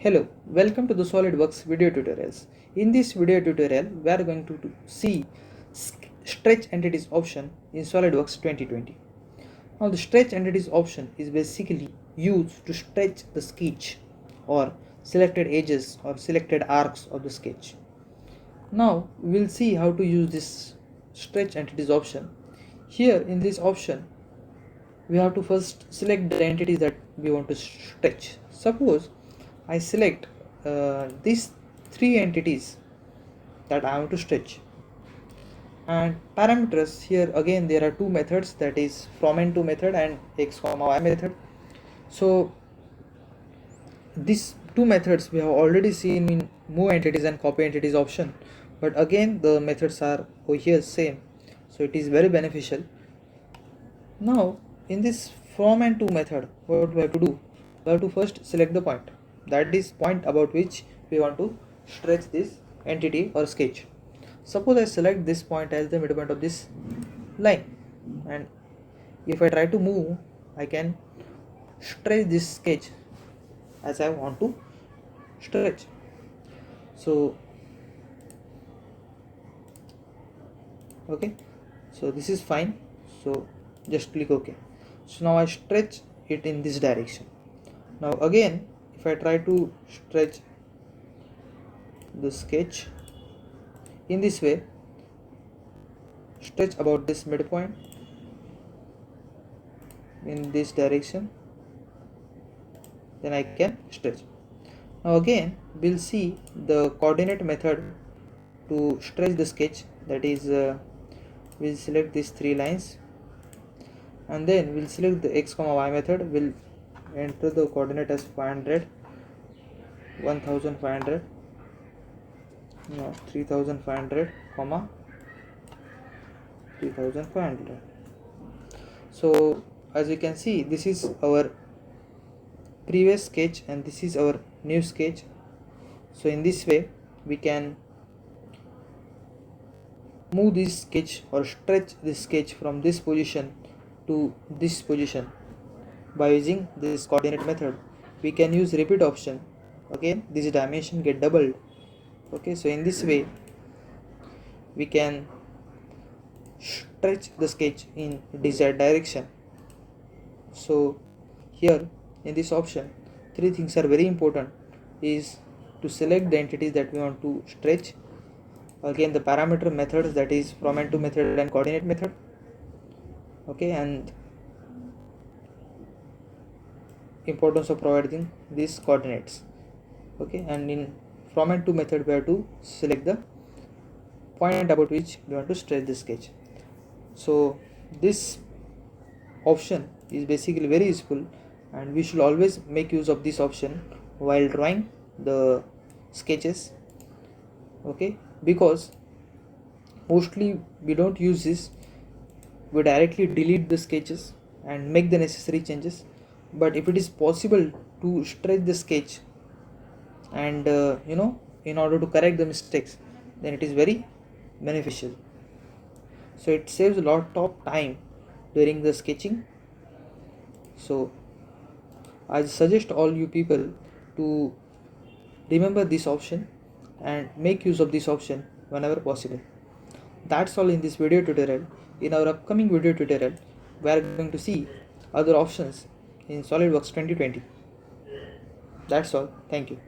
Hello, welcome to the Solidworks video tutorials. In this video tutorial, we are going to see stretch entities option in Solidworks 2020. Now the stretch entities option is basically used to stretch the sketch or selected edges or selected arcs of the sketch. Now we will see how to use this stretch entities option. Here in this option, we have to first select the entities that we want to stretch. Suppose I select these three entities that I want to stretch, and parameters here again there are two methods, that is from and to method and x comma y method. So these two methods we have already seen in move entities and copy entities option, but again the methods are over here same, so it is very beneficial. Now in this from and to method, what we have to do, we have to first select the point, that is point about which we want to stretch this entity or sketch. Suppose I select this point as the midpoint of this line, and if I try to move, I can stretch this sketch as I want to stretch. So okay, so this is fine, so just click OK. So now I stretch it in this direction. Now again, if I try to stretch the sketch in this way, stretch about this midpoint in this direction, then I can stretch. Now again we'll see the coordinate method to stretch the sketch, that is we'll select these three lines and then we'll select the x comma y method. We'll enter the coordinate as 500, 1500, 3500, comma 3500. So as you can see, this is our previous sketch and this is our new sketch. So in this way we can move this sketch or stretch this sketch from this position to this position by using this coordinate method. We can use repeat option, again this dimension get doubled. Okay, so in this way we can stretch the sketch in desired direction. So here in this option, three things are very important, is to select the entities that we want to stretch, again the parameter methods, that is from and to method and coordinate method, okay, and importance of providing these coordinates, okay, and in from and to method we have to select the point about which we want to stretch the sketch. So this option is basically very useful and we should always make use of this option while drawing the sketches, okay, because mostly we don't use this, we directly delete the sketches and make the necessary changes. But if it is possible to stretch the sketch and in order to correct the mistakes, then it is very beneficial. So it saves a lot of time during the sketching. So I suggest all you people to remember this option and make use of this option whenever possible. That's all in this video tutorial. In our upcoming video tutorial, we are going to see other options in SolidWorks 2020. That's all. Thank you.